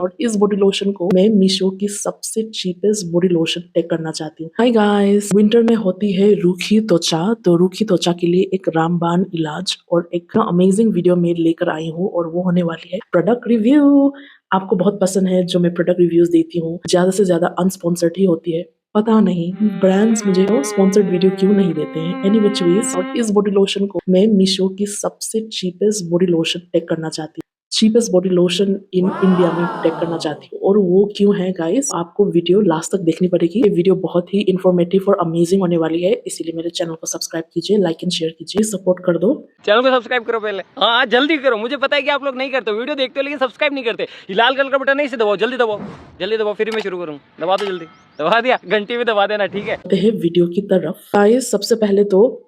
और इस body lotion को मैं मीशो की सबसे चीपेस्ट बॉडी लोशन टेक करना चाहती हूँ। हाय गाइस, विंटर में होती है रूखी त्वचा, तो रूखी त्वचा के लिए एक रामबाण इलाज और एक अमेजिंग वीडियो में लेकर आई हूँ और वो होने वाली है प्रोडक्ट रिव्यू। आपको बहुत पसंद है जो मैं प्रोडक्ट रिव्यूज देती हूँ, ज्यादा से ज्यादा अनस्पॉन्सर्ड ही होती है। पता नहीं ब्रांड्स मुझे स्पॉन्सर्ड वीडियो क्यों नहीं देते हैं। एनी विच वेज, और इस बॉडी लोशन को मैं मीशो की सबसे चीपेस्ट बॉडी लोशन टेक करना चाहती हूँ, cheapest body lotion in India में टेक करना चाहती हूँ। और वो क्यों है गाइस, आपको वीडियो लास्ट तक देखनी पड़ेगी। ये वीडियो बहुत ही इन्फॉर्मेटिव और अमेजिंग होने वाली है, इसीलिए मेरे चैनल को सब्सक्राइब कीजिए, लाइक एंड शेयर कीजिए, सपोर्ट कर दो। चैनल को सब्सक्राइब करो पहले। हाँ जल्दी करो, मुझे पता है कि आप लोग नहीं करते, वीडियो देखते हो लेकिन सब्सक्राइब नहीं करते। ये लाल कलर का बटन नहीं, इसे दबाओ, जल्दी दबाओ, जल्दी दबाओ, फिर मैं शुरू करूँ। दबा दो जल्दी, दबा दिया, घंटी भी दबा देना, ठीक है। वीडियो की तरफ गाइस, सबसे पहले तो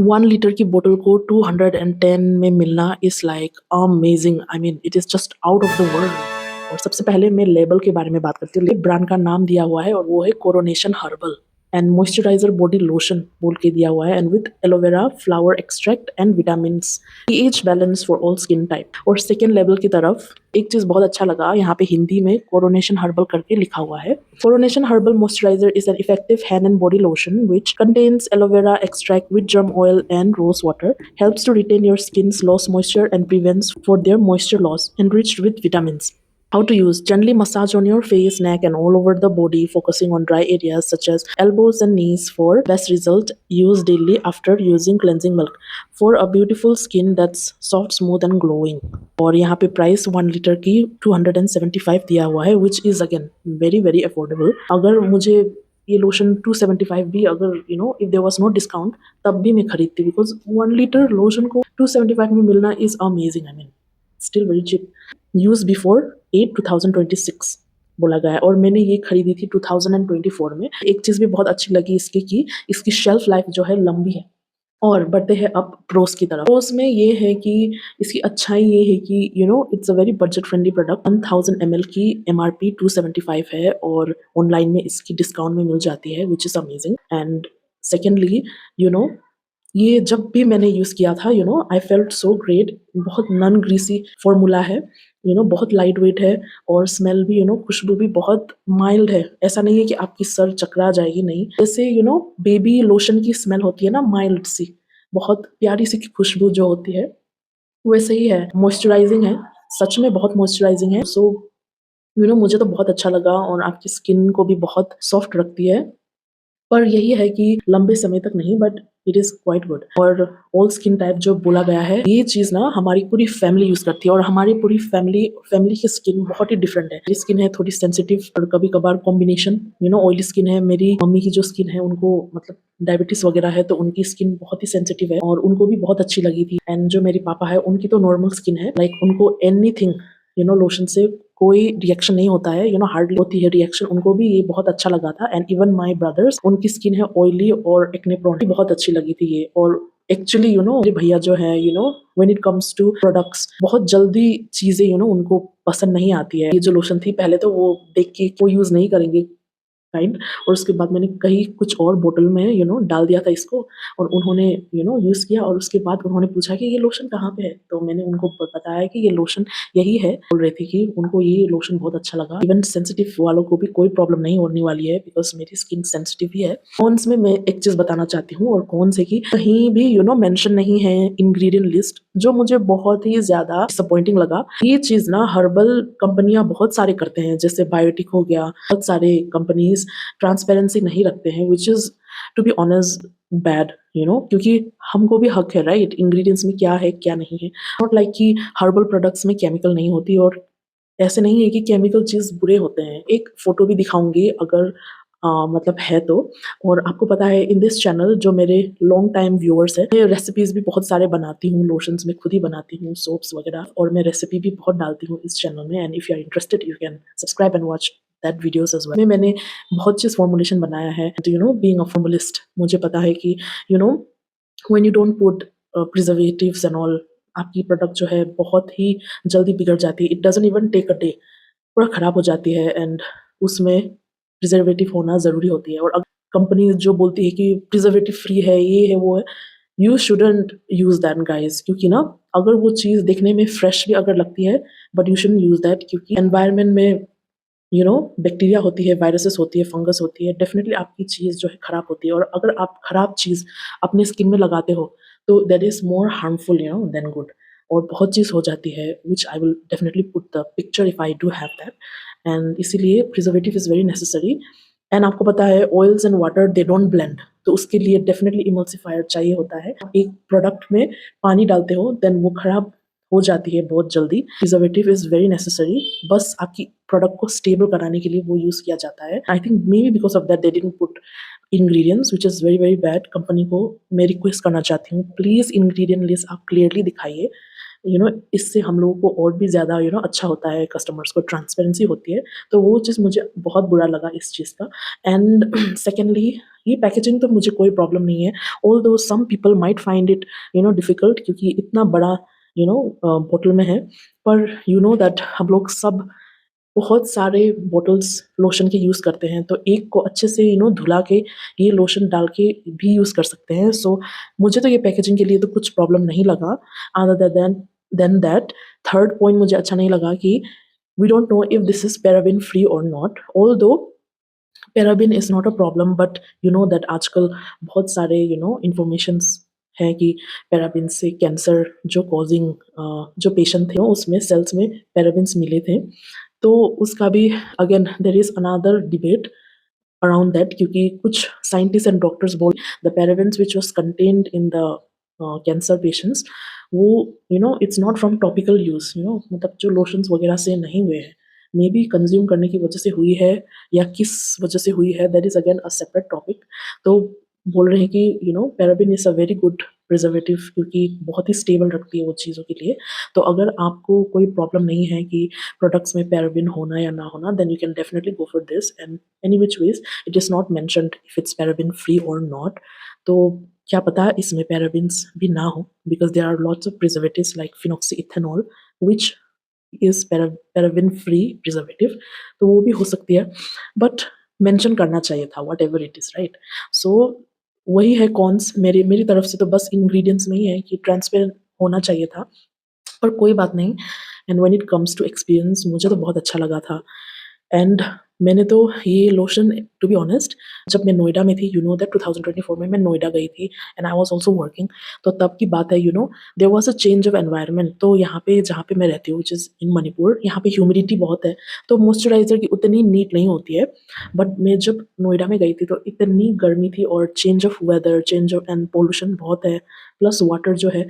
1 लीटर की बोतल को 210 में मिलना is like amazing. I mean it is just out of the world. और सबसे पहले मैं लेबल के बारे में बात करती हूँ। ब्रांड का नाम दिया हुआ है और वो है coronation herbal and moisturiser body lotion बोल के दिया हुआ है, and with aloe vera flower extract and vitamin, pH balance for all skin type. और सेकेंड लेवल की तरफ एक चीज बहुत अच्छा लगा, यहाँ पे हिंदी में कोरोनेशन हर्बल करके लिखा हुआ है। Coronation herbal moisturiser is an effective hand and body lotion which contains aloe vera extract with germ oil and rose water, helps to retain your skin's lost moisture and prevents for their moisture loss, enriched with vitamins. How to use: gently massage on your face, neck and all over the body, focusing on dry areas such as elbows and knees for best result. Use daily after using cleansing milk for a beautiful skin that's soft, smooth and glowing. और यहाँ पे price 1 litre की 275 दिया हुआ है, which is again very very affordable. अगर मुझे ये लोशन 275 भी, अगर if there was no discount, तब भी मैं खरीदती, बिकॉज 1 लीटर लोशन को 275 में मिलना is amazing. I mean still very cheap. Use before 8 2026 बोला गया है, और मैंने ये खरीदी थी 2024 में। एक चीज भी बहुत अच्छी लगी इसकी कि इसकी शेल्फ लाइफ जो है लंबी है। और बढ़ते हैं अब प्रोस की तरफ। प्रोस में ये है कि इसकी अच्छाई ये है कि it's a very budget friendly product. 1000 ml की MRP 275 है और ऑनलाइन में इसकी डिस्काउंट में मिल जाती है, which is amazing. And secondly ये जब भी मैंने यूज किया था, आई फेल्ट सो ग्रेट। बहुत नॉन ग्रीसी फॉर्मूला है, बहुत लाइट वेट है, और स्मेल भी खुशबू भी बहुत माइल्ड है। ऐसा नहीं है कि आपकी सर चकरा जाएगी, नहीं। जैसे बेबी लोशन की स्मेल होती है ना, माइल्ड सी, बहुत प्यारी सी खुशबू जो होती है, वैसे ही है। मॉइस्चराइजिंग है, सच में बहुत मॉइस्चराइजिंग है। सो मुझे तो बहुत अच्छा लगा, और आपकी स्किन को भी बहुत सॉफ्ट रखती है। पर यही है कि लंबे समय तक नहीं, but it is quite good. और ऑल स्किन टाइप जो बोला गया है, ये चीज ना हमारी पूरी फैमिली यूज करती है, और हमारी पूरी फैमिली की स्किन बहुत ही डिफरेंट है। मेरी स्किन है थोड़ी सेंसिटिव, और कभी कभार कॉम्बिनेशन ऑयली स्किन है। मेरी मम्मी की जो स्किन है, उनको मतलब डायबिटीज वगैरह है, तो उनकी स्किन बहुत ही सेंसिटिव है, और उनको भी बहुत अच्छी लगी थी। एंड जो मेरी पापा है, उनकी तो नॉर्मल स्किन है, लाइक उनको एनीथिंग लोशन से कोई रिएक्शन नहीं होता है, हार्डली होती है रिएक्शन। उनको भी ये बहुत अच्छा लगा था। एंड इवन माय ब्रदर्स, उनकी स्किन है ऑयली और एक्ने प्रोन, बहुत अच्छी लगी थी ये। और एक्चुअली मेरे भैया जो है, when it comes to products, बहुत जल्दी चीजें उनको पसंद नहीं आती है। ये जो लोशन थी, पहले तो वो देख के वो यूज नहीं करेंगे काइंड, और उसके बाद मैंने कहीं कुछ और बोतल में डाल दिया था इसको, और उन्होंने यूज किया, और उसके बाद उन्होंने पूछा कि ये लोशन कहाँ पे है, तो मैंने उनको बताया कि ये लोशन यही है। बोल रही थी कि उनको ये लोशन बहुत अच्छा लगा। इवन सेंसिटिव वालों को भी कोई प्रॉब्लम नहीं होने वाली है, बिकॉज मेरी स्किन सेंसिटिव ही है। कॉन्स में मैं एक चीज बताना चाहती हूँ, और कौन से कि कहीं भी मेंशन नहीं है इंग्रेडिएंट लिस्ट, जो मुझे बहुत ही ज्यादा डिसअपॉइंटिंग लगा। ये चीज ना हर्बल कंपनियां बहुत सारे करते हैं, जैसे बायोटिक हो गया, बहुत सारे कंपनीज ट्रांसपेरेंसी नहीं रखते हैं, which is to be honest bad, क्योंकि हमको भी हक है, राइट, इंग्रेडिएंट्स में क्या है क्या नहीं है। नॉट लाइक कि हर्बल प्रोडक्ट्स में केमिकल नहीं होती, और ऐसे नहीं है कि केमिकल चीज बुरे होते हैं। एक फोटो भी दिखाऊंगी अगर मतलब है तो। और आपको पता है, इन दिस चैनल जो मेरे लॉन्ग टाइम व्यूअर्स है, मैं रेसिपीज भी बहुत सारे बनाती हूँ, लोशंस में खुद ही बनाती हूँ, सोप्स वगैरह, और मैं रेसिपी भी बहुत डालती हूँ इस चैनल में। And if you are interested, you can subscribe and watch that videos as well. मैंने बहुत चीज फॉर्मुलेशन बनाया है, बीइंग अ फॉर्मुलिस्ट, मुझे पता है कि when you don't put preservatives and all, आपकी प्रोडक्ट जो है बहुत ही जल्दी बिगड़ जाती है। It doesn't even take a day, पूरा खराब हो जाती है। एंड उसमें प्रिजर्वेटिव होना जरूरी होती है। और कंपनी जो बोलती है कि प्रिजर्वेटिव फ्री है, ये है वो है, you shouldn't use that guys, क्योंकि ना अगर वो चीज़ दिखने में फ्रेश भी अगर लगती है, but you shouldn't use that, क्योंकि एनवायरनमेंट में बैक्टीरिया होती है, वायरसेस होती है, फंगस होती है, डेफिनेटली आपकी चीज़ जो है खराब होती है। और अगर आप खराब चीज़ अपने स्किन में लगाते हो तो that is more harmful than good. और बहुत चीज़ हो जाती है which I will definitely put the picture if I do have that. And इसीलिए preservative is very necessary. And आपको पता है oils and water they don't blend, तो उसके लिए डेफिनेटली इमल्सिफायर चाहिए होता है। एक प्रोडक्ट में पानी डालते हो देन वो खराब हो जाती है बहुत जल्दी। प्रिजर्वेटिव इज़ वेरी नेसेसरी, बस आपकी प्रोडक्ट को स्टेबल कराने के लिए वो यूज़ किया जाता है। I think may be because of that they didn't put ingredients which is very very bad. Company को मैं रिक्वेस्ट करना चाहती हूँ, प्लीज़ इंग्रेडिएंट लिस्ट आप क्लियरली दिखाइए। इससे हम लोगों को और भी ज़्यादा अच्छा होता है, कस्टमर्स को ट्रांसपेरेंसी होती है। तो वो चीज़ मुझे बहुत बुरा लगा इस चीज़ का। एंड सेकेंडली ये पैकेजिंग तो मुझे कोई प्रॉब्लम नहीं है, although some people might find it difficult, क्योंकि इतना बड़ा बोतल में है। पर दैट हम लोग सब बहुत सारे बॉटल्स लोशन के यूज़ करते हैं, तो एक को अच्छे से धुला के ये लोशन डाल के भी यूज़ कर सकते हैं। सो मुझे तो ये पैकेजिंग के लिए तो कुछ प्रॉब्लम नहीं लगा। Other than that, third point मुझे अच्छा नहीं लगा कि we don't know if this is paraben free और not. Although paraben is not a problem, but that आजकल बहुत सारे इन्फॉर्मेशंस हैं कि पैराबेन से कैंसर जो कॉजिंग जो पेशेंट थे उसमें सेल्स में पैराबेन्स मिले थे। तो उसका भी again there is another debate around that, क्योंकि कुछ साइंटिस्ट एंड डॉक्टर्स बोल the parabens which was contained in the cancer patients, वो it's not from topical use, मतलब जो लोशंस वगैरह से नहीं हुए हैं, मे बी कंज्यूम करने की वजह से हुई है या किस वजह से हुई है, that is again a separate topic. तो बोल रहे हैं कि paraben is a very good preservative, क्योंकि बहुत ही स्टेबल रखती है वो चीज़ों के लिए। तो अगर आपको कोई प्रॉब्लम नहीं है कि प्रोडक्ट्स में पैराबेन होना या ना होना, then you can definitely go for this. And any which ways it is not mentioned if it's paraben free और नॉट। तो क्या पता इसमें पैराबेन्स भी ना हो, because there are lots of preservatives like phenoxyethanol which is paraben free preservative, तो वो भी हो सकती है। बट मेंशन करना चाहिए था whatever it is, right. So वही है कॉन्स मेरी मेरी तरफ से, तो बस इंग्रेडिएंट्स में ही है कि ट्रांसपेरेंट होना चाहिए था, पर कोई बात नहीं। And when it comes to experience, मुझे तो बहुत अच्छा लगा था। एंड मैंने तो ये लोशन, टू बी ऑनेस्ट, जब मैं नोएडा में थी, दैट 2024 में मैं नोएडा गई थी and I was also working. तो तब की बात है, there was a change of environment. तो यहाँ पे जहाँ पे मैं रहती हूँ व्हिच इज़ इन मणिपुर, यहाँ पे ह्यूमिडिटी बहुत है, तो मॉइस्चराइज़र की उतनी नीड नहीं होती है। बट मैं जब नोएडा में गई थी तो इतनी गर्मी थी, और change of weather, change of and pollution बहुत है, प्लस वाटर जो है,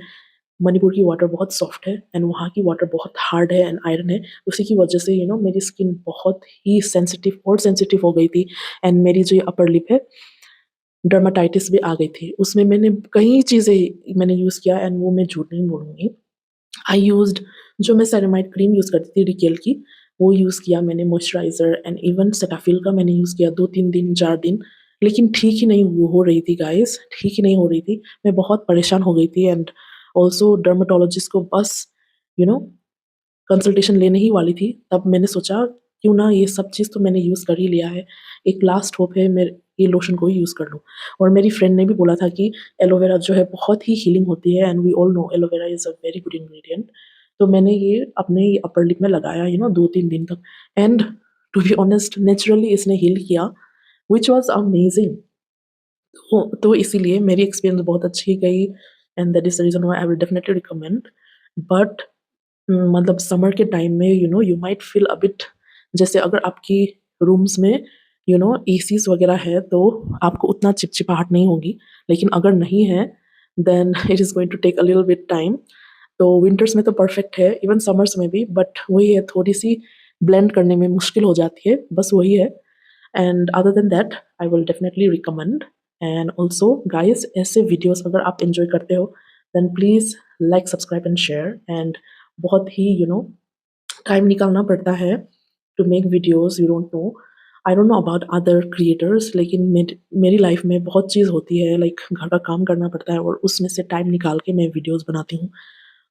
मणिपुर की वाटर बहुत सॉफ्ट है एंड वहाँ की वाटर बहुत हार्ड है एंड आयरन है। उसी की वजह से मेरी स्किन बहुत ही सेंसिटिव हो गई थी। एंड मेरी जो ये अपर लिप है, डर्माटाइटिस भी आ गई थी। उसमें मैंने कई चीज़ें मैंने यूज़ किया, एंड वो मैं झूठ नहीं बोलूँगी। आई यूज़्ड, जो मैं सेरामाइड क्रीम यूज़ करती थी रिकेल की, वो यूज़ किया मैंने, मॉइस्चराइज़र, एंड इवन सेटाफिल का मैंने यूज़ किया 2-3 दिन, 4 दिन, लेकिन ठीक ही नहीं हो रही थी गाइज़, ठीक ही नहीं हो रही थी। मैं बहुत परेशान हो गई थी। एंड ऑल्सो डर्मेटोलॉजिस्ट को बस यू नो कंसल्टेशन लेने ही वाली थी, तब मैंने सोचा क्यों ना ये सब चीज़ तो मैंने यूज़ कर ही लिया है, एक लास्ट होप है मैं ये लोशन को ही यूज़ कर लूँ। और मेरी फ्रेंड ने भी बोला था कि एलोवेरा जो है बहुत ही हीलिंग होती है, and we all know aloe vera is a very good ingredient. तो मैंने ये अपने ये अपर लिप में लगाया 2-3 दिन तक, and to be honest naturally इसने हील किया, व्हिच वाज़ अमेजिंग। तो इसीलिए मेरी एक्सपीरियंस बहुत अच्छी गई, and that is the reason why I will definitely recommend. But मतलब समर के टाइम में you might feel a bit, जैसे अगर आपकी रूम्स में एसीज वगैरह है तो आपको उतना चिपचिपाहट नहीं होगी, लेकिन अगर नहीं है then it is going to take a little bit time. तो विंटर्स में तो परफेक्ट है, इवन समर्स में भी, बट वही है, थोड़ी सी ब्लेंड करने में मुश्किल हो जाती है, बस वही है। And other than that I will definitely recommend. And also guys, ऐसे वीडियोस अगर आप एंजॉय करते हो then please like, subscribe and share. And बहुत ही टाइम निकालना पड़ता है to make videos, you don't know about other creators, लेकिन मेरी लाइफ में बहुत चीज़ होती है, लाइक घर का काम करना पड़ता है, और उसमें से टाइम निकाल के मैं वीडियोस बनाती हूँ।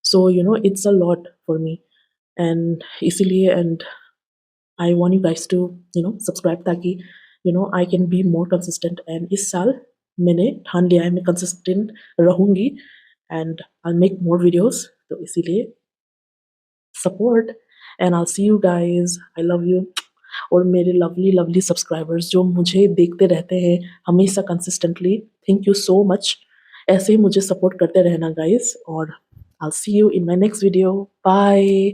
So it's a lot for me, and इसीलिए, and I want you guys to subscribe, ताकि I can be more consistent. And इस साल मैंने ठान लिया है मैं कंसिस्टेंट रहूँगी, and I make more videos तो इसीलिए support and I see you guys, I love you. और मेरे लवली लवली सब्सक्राइबर्स जो मुझे देखते रहते हैं हमेशा consistently, thank you so much. ऐसे ही मुझे सपोर्ट करते रहना गाइस, और I see you in my next video, bye.